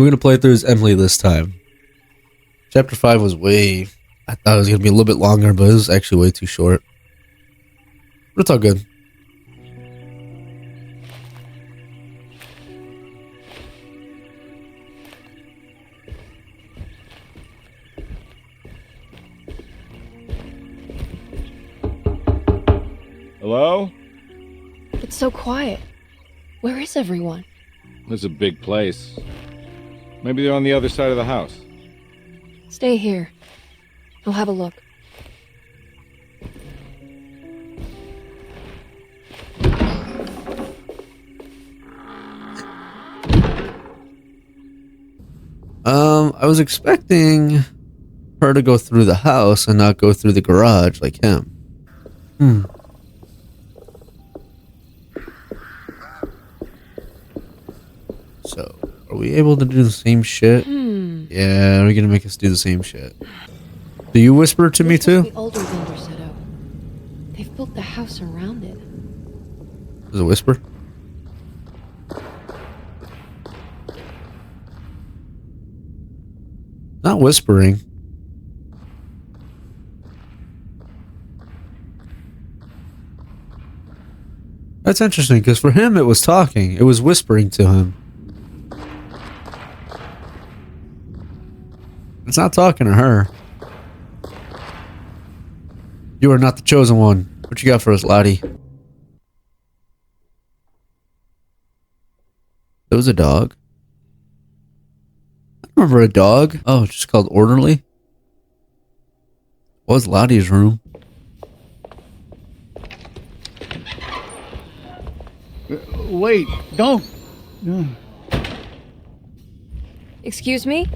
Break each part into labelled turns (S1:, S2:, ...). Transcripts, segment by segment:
S1: We're gonna play through as Emily this time. Chapter 5 was I thought it was gonna be a little bit longer, but it was actually way too short. But it's all good.
S2: Hello?
S3: It's so quiet. Where is everyone?
S2: This is a big place. Maybe they're on the other side of the house.
S3: Stay here. I'll have a look.
S1: I was expecting her to go through the house and not go through the garage like him. So, are we able to do the same shit? Yeah, we're gonna make us do the same shit. Do you whisper to me too?
S3: The older builder set out. They've built the house around it.
S1: Does it whisper? Not whispering. That's interesting, because for him it was talking. It was whispering to him. It's not talking to her. You are not the chosen one. What you got for us, laddie? There was a dog. I remember a dog. Oh, it's just called Orderly. What was Lottie's room?
S4: Wait, don't.
S3: Excuse me?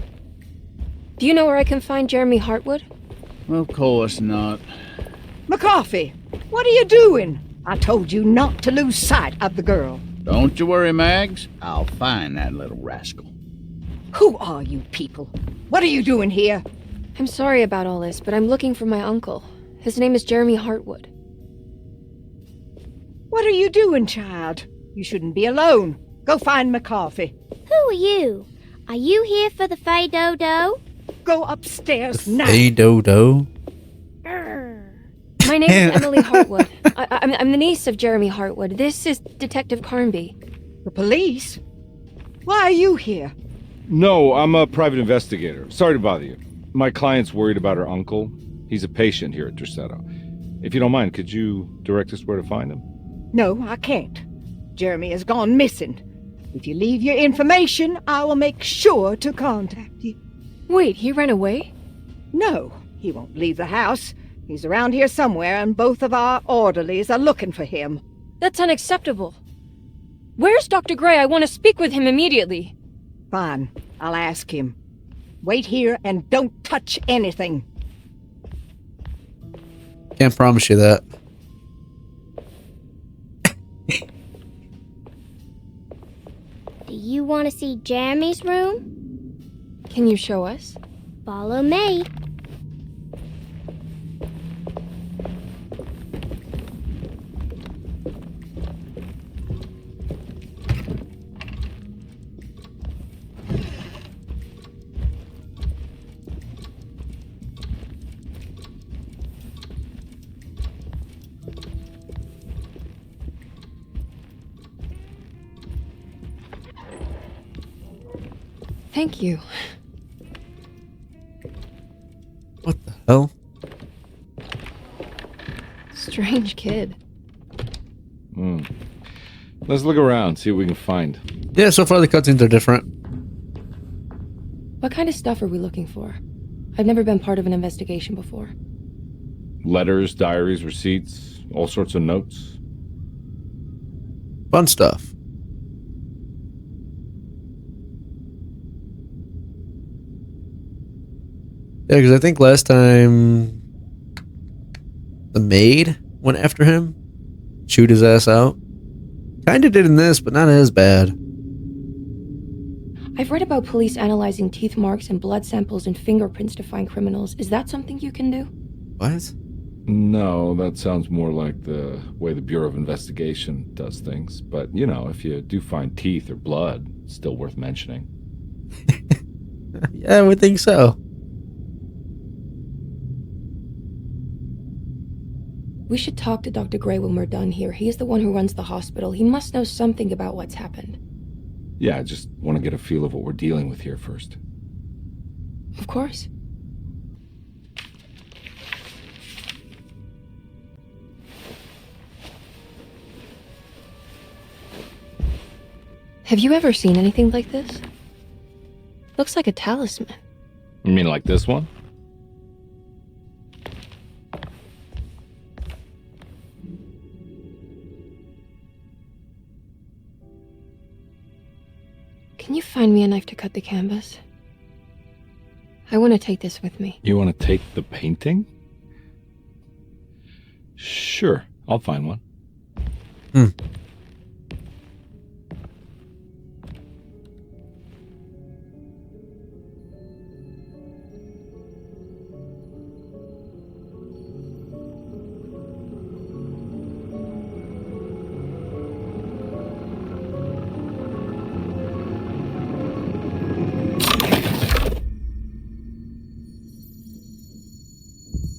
S3: Do you know where I can find Jeremy Hartwood?
S4: Of course not.
S5: McCarthy, what are you doing? I told you not to lose sight of the girl.
S4: Don't you worry, Mags. I'll find that little rascal.
S5: Who are you people? What are you doing here?
S3: I'm sorry about all this, but I'm looking for my uncle. His name is Jeremy Hartwood.
S5: What are you doing, child? You shouldn't be alone. Go find McCarthy.
S6: Who are you? Are you here for the Fay Dodo?
S5: Go upstairs now.
S1: Hey, Dodo.
S3: My name is Emily Hartwood. I'm the niece of Jeremy Hartwood. This is Detective Carnby.
S5: The police? Why are you here?
S2: No, I'm a private investigator. Sorry to bother you. My client's worried about her uncle. He's a patient here at Derceto. If you don't mind, could you direct us where to find him?
S5: No, I can't. Jeremy has gone missing. If you leave your information, I will make sure to contact you.
S3: Wait, he ran away?
S5: No, he won't leave the house. He's around here somewhere, and both of our orderlies are looking for him.
S3: That's unacceptable. Where's Dr. Gray? I want to speak with him immediately.
S5: Fine, I'll ask him. Wait here and don't touch anything.
S1: Can't promise you that.
S6: Do you want to see Jeremy's room?
S3: Can you show us?
S6: Follow me.
S3: Thank you.
S1: What the hell?
S3: Strange kid.
S2: Let's look around, see what we can find.
S1: Yeah, so far the cutscenes are different.
S3: What kind of stuff are we looking for? I've never been part of an investigation before.
S2: Letters, diaries, receipts, all sorts of notes.
S1: Fun stuff. Yeah, because I think last time the maid went after him, chewed his ass out. Kinda did in this, but not as bad.
S3: I've read about police analyzing teeth marks and blood samples and fingerprints to find criminals. Is that something you can do?
S1: What?
S2: No, that sounds more like the way the Bureau of Investigation does things. But, you know, if you do find teeth or blood, it's still worth mentioning.
S1: Yeah, I would think so.
S3: We should talk to Dr. Gray when we're done here. He is the one who runs the hospital. He must know something about what's happened.
S2: Yeah, I just want to get a feel of what we're dealing with here first.
S3: Of course. Have you ever seen anything like this? Looks like a talisman.
S2: You mean like this one?
S3: Can you find me a knife to cut the canvas? I want to take this with me.
S2: You want to take the painting? Sure, I'll find one.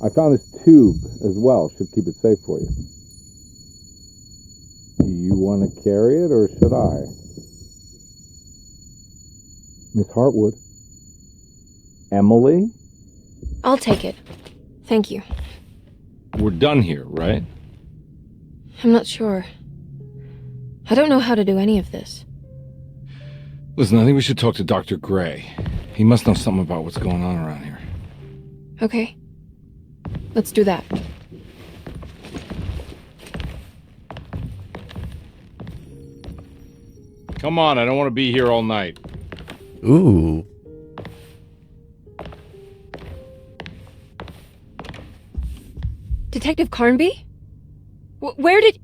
S2: I found this tube as well. Should keep it safe for you. Do you want to carry it or should I? Miss Hartwood? Emily?
S3: I'll take it. Thank you.
S2: We're done here, right?
S3: I'm not sure. I don't know how to do any of this.
S2: Listen, I think we should talk to Dr. Gray. He must know something about what's going on around here.
S3: Okay. Let's do that.
S2: Come on, I don't want to be here all night.
S1: Ooh.
S3: Detective Carnby? Where did...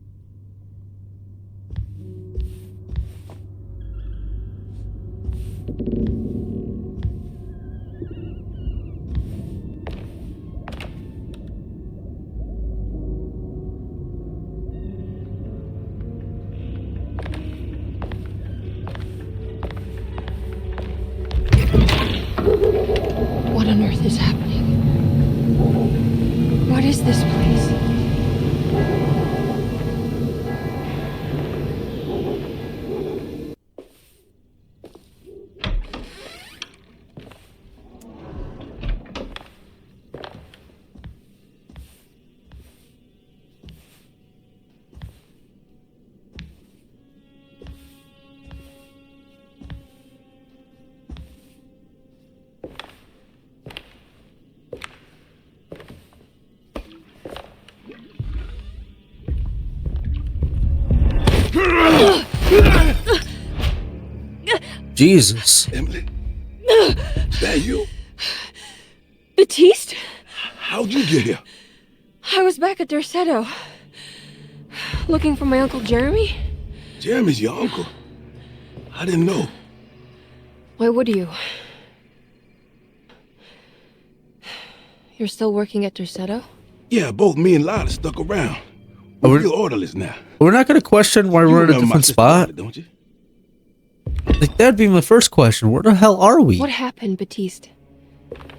S3: What on earth is happening? What is this place?
S1: Jesus.
S7: Emily? Is that you?
S3: Batiste?
S7: How'd you get here?
S3: I was back at Derceto. Looking for my Uncle Jeremy?
S7: Jeremy's your uncle. I didn't know.
S3: Why would you? You're still working at Derceto?
S7: Yeah, both me and Lila stuck around.
S1: Oh,
S7: We're real orderlies now.
S1: We're not going to question why
S7: You
S1: we're in a
S7: remember my
S1: different
S7: sister
S1: spot.
S7: Lila, don't you?
S1: Like, that'd be my first question. Where the hell are we?
S3: What happened, Batiste?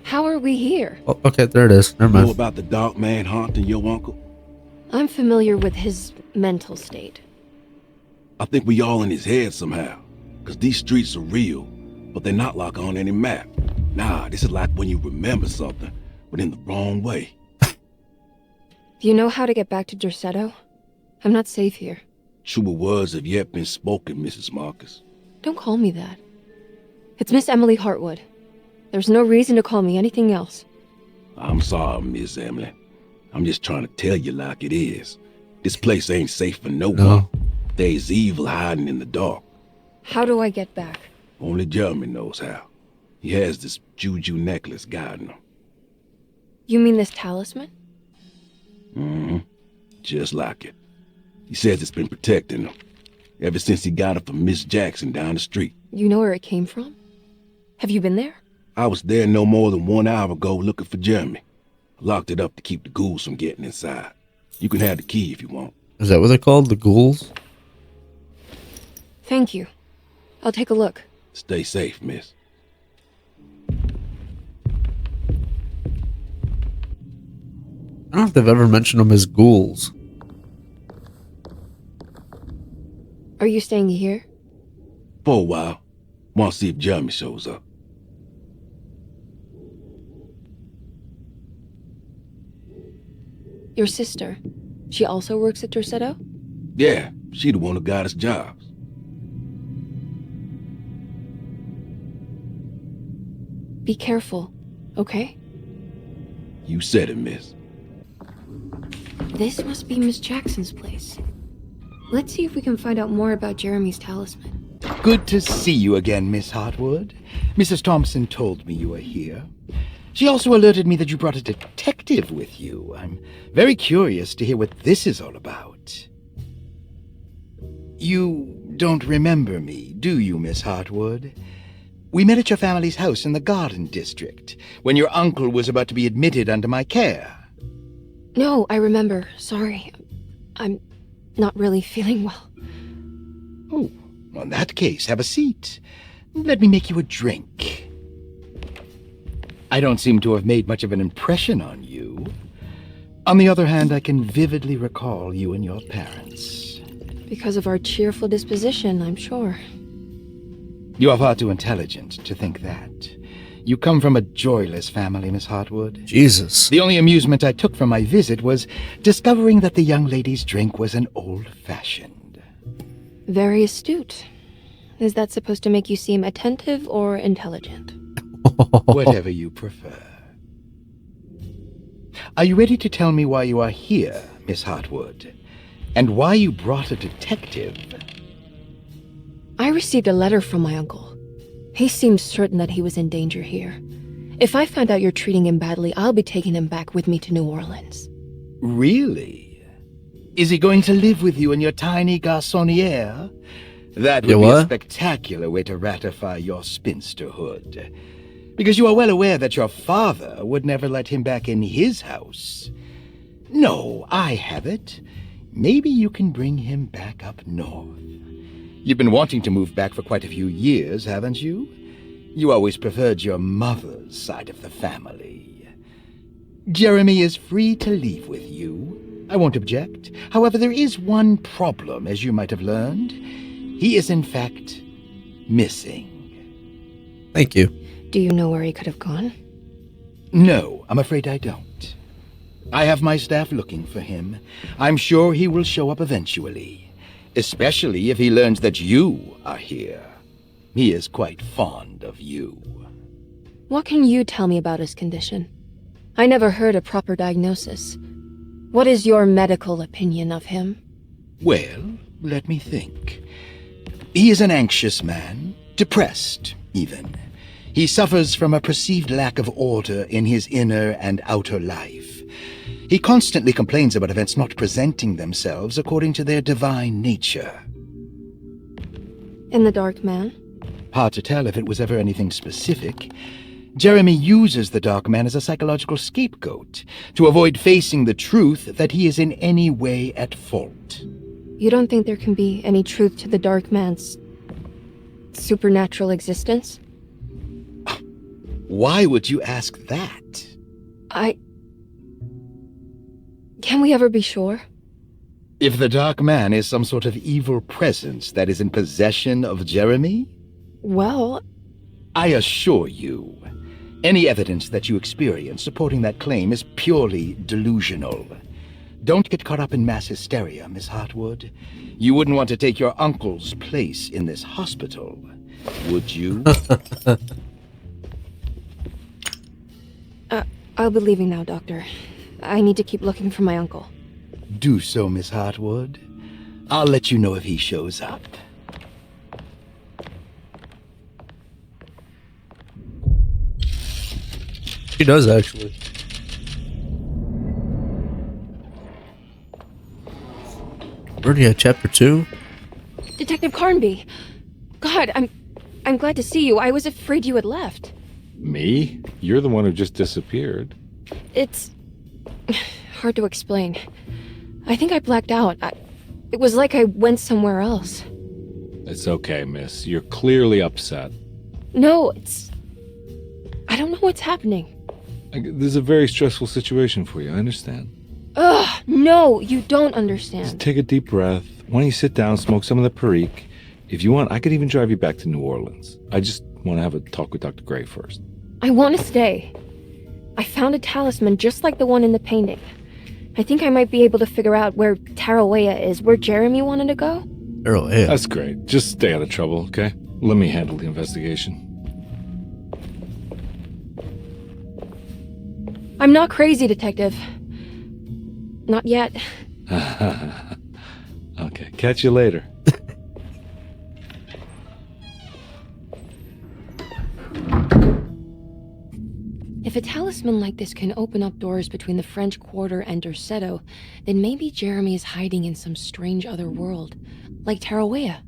S3: How are we here?
S1: Oh, okay, there it is. Never
S7: Know
S1: mind.
S7: about the dark man haunting your uncle?
S3: I'm familiar with his mental state.
S7: I think we all in his head somehow. Cause these streets are real, but they're not like on any map. Nah, this is like when you remember something, but in the wrong way.
S3: Do you know how to get back to Derceto? I'm not safe here.
S7: Truer words have yet been spoken, Mrs. Marcus.
S3: Don't call me that. It's Miss Emily Hartwood. There's no reason to call me anything else.
S7: I'm sorry, Miss Emily. I'm just trying to tell you like it is. This place ain't safe for no one. There's evil hiding in the dark.
S3: How do I get back?
S7: Only Jeremy knows how. He has this juju necklace guiding him.
S3: You mean this talisman?
S7: Mm-hmm. Just like it. He says it's been protecting him ever since he got it from Miss Jackson down the street.
S3: You know where it came from? Have you been there?
S7: I was there no more than 1 hour ago looking for Jeremy. Locked it up to keep the ghouls from getting inside. You can have the key if you want.
S1: Is that what they're called? The ghouls?
S3: Thank you. I'll take a look.
S7: Stay safe, miss.
S1: I don't know if they've ever mentioned them as ghouls.
S3: Are you staying here?
S7: For a while. Want to see if Jeremy shows up.
S3: Your sister. She also works at Dorsetto?
S7: Yeah, she the one who got us jobs.
S3: Be careful, okay?
S7: You said it, miss.
S3: This must be Miss Jackson's place. Let's see if we can find out more about Jeremy's talisman.
S4: Good to see you again, Miss Hartwood. Mrs. Thompson told me you were here. She also alerted me that you brought a detective with you. I'm very curious to hear what this is all about. You don't remember me, do you, Miss Hartwood? We met at your family's house in the Garden District, when your uncle was about to be admitted under my care.
S3: No, I remember. Sorry. I'm not really feeling well.
S4: Oh, in that case, have a seat. Let me make you a drink. I don't seem to have made much of an impression on you. On the other hand, I can vividly recall you and your parents.
S3: Because of our cheerful disposition, I'm sure.
S4: You are far too intelligent to think that. You come from a joyless family, Miss Hartwood.
S1: Jesus.
S4: The only amusement I took from my visit was discovering that the young lady's drink was an old-fashioned.
S3: Very astute. Is that supposed to make you seem attentive or intelligent?
S4: Whatever you prefer. Are you ready to tell me why you are here, Miss Hartwood? And why you brought a detective?
S3: I received a letter from my uncle. He seems certain that he was in danger here. If I find out you're treating him badly, I'll be taking him back with me to New Orleans.
S4: Really? Is he going to live with you in your tiny garçonniere? That would
S1: You
S4: be a
S1: what?
S4: spectacular way to ratify your spinsterhood. Because you are well aware that your father would never let him back in his house. No, I have it. Maybe you can bring him back up north. You've been wanting to move back for quite a few years, haven't you? You always preferred your mother's side of the family. Jeremy is free to leave with you. I won't object. However, there is one problem, as you might have learned. He is, in fact, missing.
S1: Thank you.
S3: Do you know where he could have gone?
S4: No, I'm afraid I don't. I have my staff looking for him. I'm sure he will show up eventually. Especially if he learns that you are here. He is quite fond of you.
S3: What can you tell me about his condition? I never heard a proper diagnosis. What is your medical opinion of him?
S4: Well, let me think. He is an anxious man, depressed, even. He suffers from a perceived lack of order in his inner and outer life. He constantly complains about events not presenting themselves according to their divine nature.
S3: In the Dark Man?
S4: Hard to tell if it was ever anything specific. Jeremy uses the Dark Man as a psychological scapegoat to avoid facing the truth that he is in any way at fault.
S3: You don't think there can be any truth to the Dark Man's supernatural existence?
S4: Why would you ask that?
S3: Can we ever be sure?
S4: If the Dark Man is some sort of evil presence that is in possession of Jeremy?
S3: Well,
S4: I assure you, any evidence that you experience supporting that claim is purely delusional. Don't get caught up in mass hysteria, Miss Hartwood. You wouldn't want to take your uncle's place in this hospital, would you?
S3: I'll be leaving now, Doctor. I need to keep looking for my uncle.
S4: Do so, Miss Hartwood. I'll let you know if he shows up.
S1: She does, actually. Already at chapter 2?
S3: Detective Carnby! God, I'm glad to see you. I was afraid you had left.
S2: Me? You're the one who just disappeared.
S3: It's hard to explain. I think I blacked out. It was like I went somewhere else.
S2: It's okay, miss. You're clearly upset.
S3: No, I don't know what's happening.
S2: This is a very stressful situation for you, I understand.
S3: Ugh, no, you don't
S2: Just
S3: understand.
S2: take a deep breath. Why don't you sit down, smoke some of the Perique? If you want, I could even drive you back to New Orleans. I just want to have a talk with Dr. Gray first.
S3: I want to stay. I found a talisman just like the one in the painting. I think I might be able to figure out where Tarawea is, where Jeremy wanted to go.
S1: Oh, yeah.
S2: That's great. Just stay out of trouble, okay? Let me handle the investigation.
S3: I'm not crazy, Detective. Not yet.
S2: Okay, catch you later.
S3: If a talisman like this can open up doors between the French Quarter and Derceto, then maybe Jeremy is hiding in some strange other world. Like Tarawea,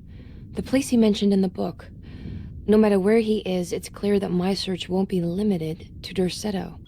S3: the place he mentioned in the book. No matter where he is, it's clear that my search won't be limited to Derceto.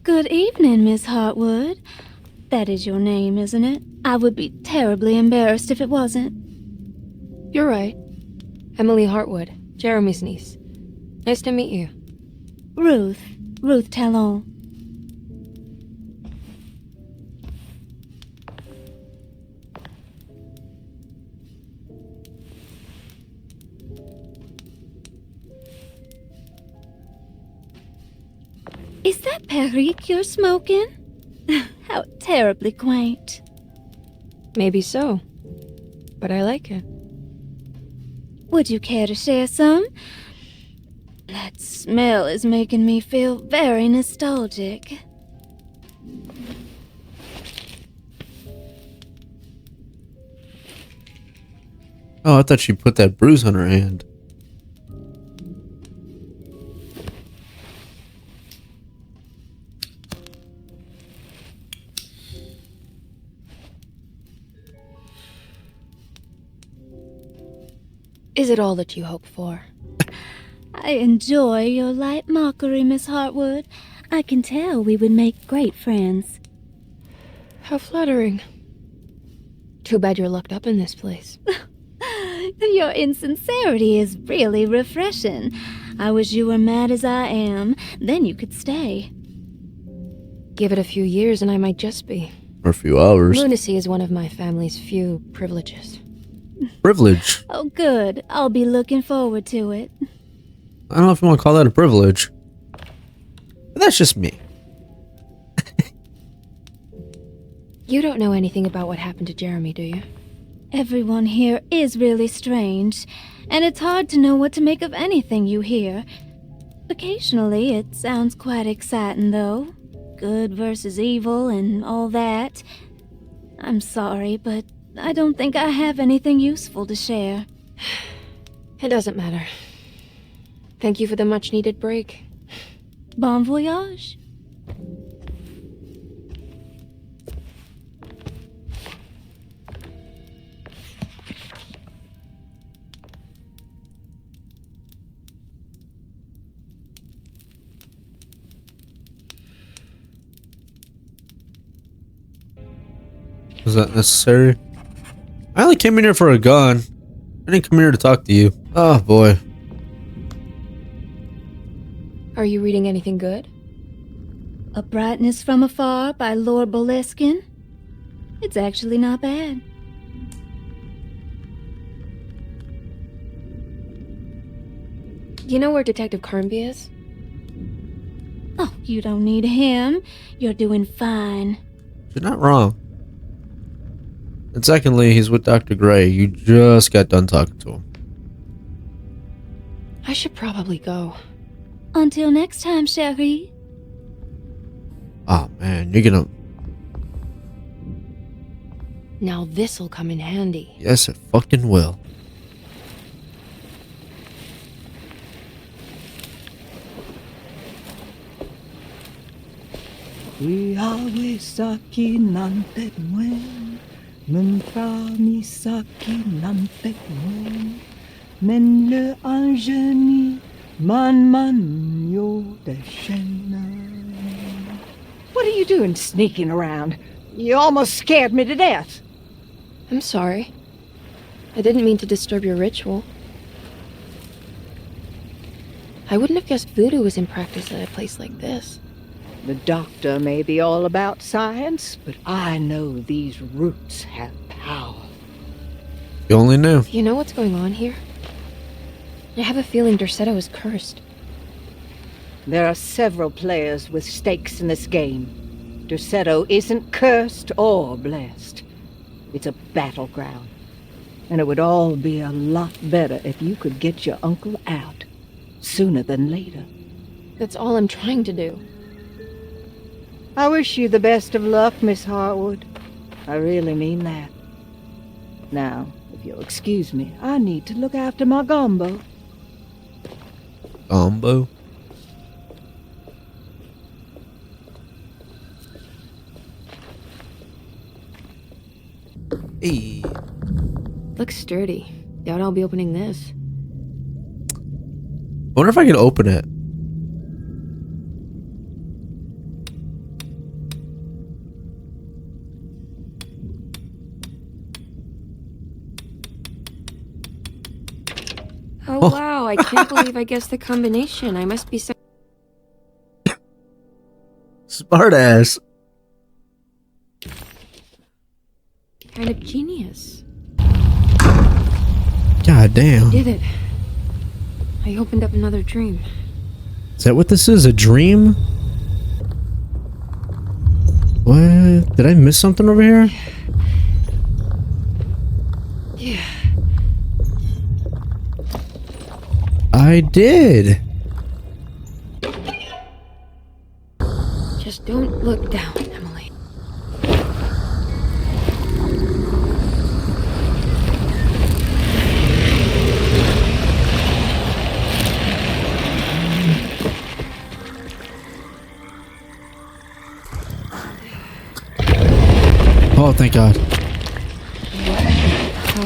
S8: Good evening, Miss Hartwood. That is your name, isn't it? I would be terribly embarrassed if it wasn't.
S3: You're right. Emily Hartwood, Jeremy's niece. Nice to meet you.
S8: Ruth Talon. Is that Perique you're smoking? How terribly quaint.
S3: Maybe so. But I like it.
S8: Would you care to share some? That smell is making me feel very nostalgic.
S1: Oh, I thought she put that bruise on her hand.
S3: Is it all that you hope for?
S8: I enjoy your light mockery, Miss Hartwood. I can tell we would make great friends.
S3: How flattering. Too bad you're locked up in this place.
S8: Your insincerity is really refreshing. I wish you were mad as I am. Then you could stay.
S3: Give it a few years and I might just be.
S1: Or a few hours.
S3: Lunacy is one of my family's few privileges.
S1: Privilege.
S8: Oh, good. I'll be looking forward to it.
S1: I don't know if you want to call that a privilege. But that's just me.
S3: You don't know anything about what happened to Jeremy, do you?
S8: Everyone here is really strange, and it's hard to know what to make of anything you hear. Occasionally, it sounds quite exciting, though. Good versus evil and all that. I'm sorry, but I don't think I have anything useful to share.
S3: It doesn't matter. Thank you for the much-needed break.
S8: Bon voyage.
S1: Was that necessary? I only came in here for a gun. I didn't come here to talk to you. Oh boy.
S3: Are you reading anything good?
S8: A Brightness from Afar by Lord Boleskine. It's actually not bad.
S3: You know where Detective Carnby is?
S8: Oh, you don't need him. You're doing fine.
S1: You're not wrong. And secondly, he's with Dr. Gray. You just got done talking to him.
S3: I should probably go.
S8: Until next time, chérie.
S1: Oh man, you're gonna...
S3: Now this'll come in handy.
S1: Yes, it fucking will.
S5: Misaki nante mwen, Mumpa misaki nante mwen, Men le anjeni man yo deshena. What are you doing sneaking around? You almost scared me to death.
S3: I'm sorry. I didn't mean to disturb your ritual. I wouldn't have guessed voodoo was in practice at a place like this.
S5: The doctor may be all about science, but I know these roots have power.
S1: You only knew.
S3: You know what's going on here? I have a feeling Derceto is cursed.
S5: There are several players with stakes in this game. Derceto isn't cursed or blessed. It's a battleground. And it would all be a lot better if you could get your uncle out sooner than later.
S3: That's all I'm trying to do.
S5: I wish you the best of luck, Miss Hartwood. I really mean that. Now, if you'll excuse me, I need to look after my gumbo.
S1: Gumbo? Hey.
S3: Looks sturdy. Doubt I'll be opening this.
S1: I wonder if I can open it.
S3: Oh wow, I can't believe I guessed the combination. I must be so
S1: Smart ass.
S3: kind of genius.
S1: God damn.
S3: Did it. I opened up another dream.
S1: Is that what this is? A dream? What? Did I miss something over here?
S3: Yeah.
S1: I did.
S3: Just don't look down, Emily.
S1: Oh, thank God.
S3: How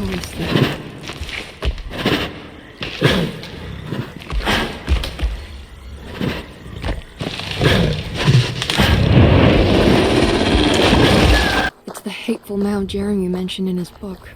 S3: is that? It's the hateful mound Jeremy mentioned in his book.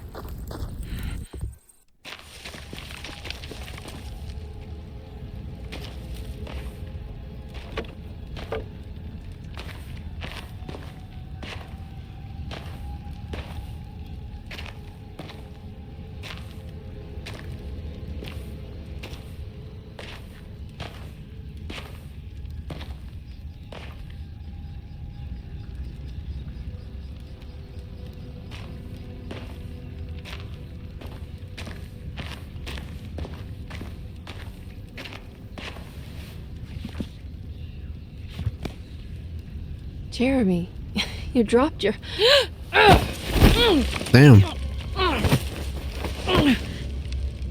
S3: Jeremy, you dropped your...
S1: Damn.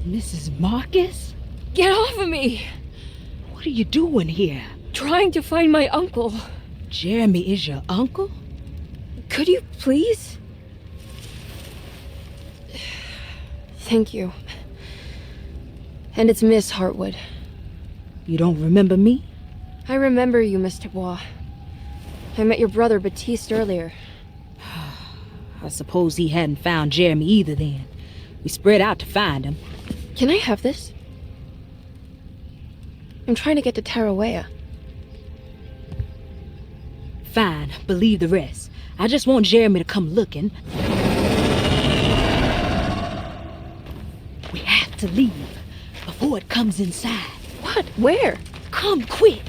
S5: Mrs. Marcus?
S3: Get off of me!
S5: What are you doing here?
S3: Trying to find my uncle.
S5: Jeremy is your uncle?
S3: Could you please? Thank you. And it's Miss Hartwood.
S5: You don't remember me?
S3: I remember you, Miss Dubois. I met your brother Baptiste earlier.
S9: I suppose he hadn't found Jeremy either then. We spread out to find him.
S3: Can I have this? I'm trying to get to Tarawea.
S9: Fine, believe the rest. I just want Jeremy to come looking. We have to leave before it comes inside.
S3: What? Where?
S9: Come quick!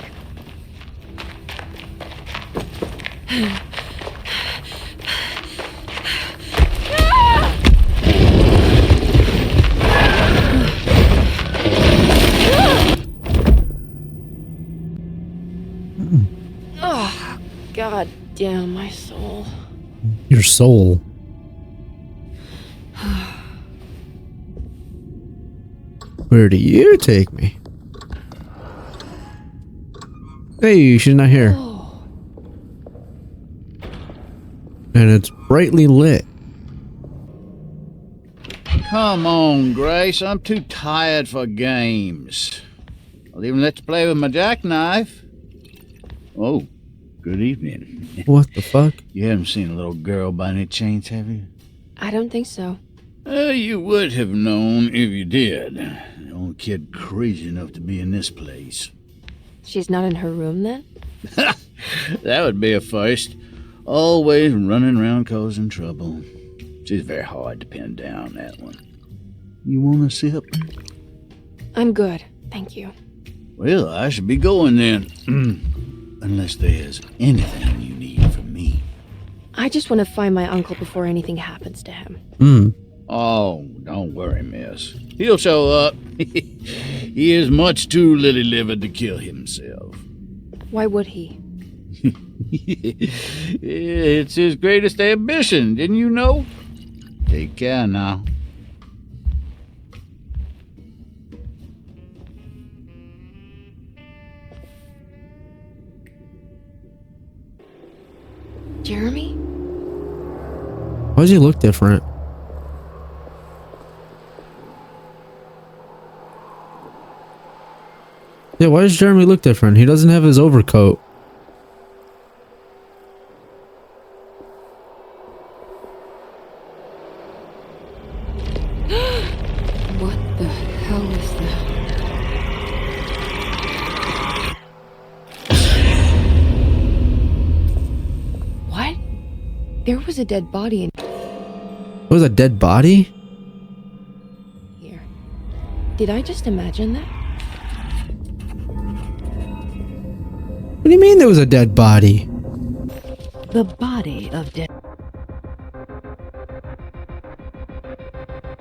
S3: Oh, God damn my soul.
S1: Your soul. Where do you take me? Hey, she's not here.
S3: Oh,
S1: And it's brightly lit.
S10: Come on, Grace. I'm too tired for games. I'll even let you play with my jackknife. Oh, good evening.
S1: What the fuck?
S10: You haven't seen a little girl by any chance, have you?
S3: I don't think so.
S10: You would have known if you did. The only kid crazy enough to be in this place.
S3: She's not in her room then?
S10: That would be a first. Always running around causing trouble. She's very hard to pin down, that one. You want a sip?
S3: I'm good, thank you.
S10: Well, I should be going then. Unless there's anything you need from me.
S3: I just want to find my uncle before anything happens to him.
S10: Oh, don't worry, miss. He'll show up. He is much too lily-livered to kill himself.
S3: Why would he?
S10: It's his greatest ambition, didn't you know? Take care now.
S3: Jeremy?
S1: Why does he look different? Yeah, why does Jeremy look different? He doesn't have his overcoat.
S3: What the hell is that? What? There was a dead body in
S1: What was a dead body?
S3: here. Did I just imagine that?
S1: What do you mean there was a dead body?
S9: The body of dead.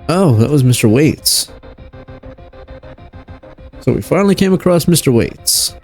S1: Oh, that was Mr. Waits. So we finally came across Mr. Waits.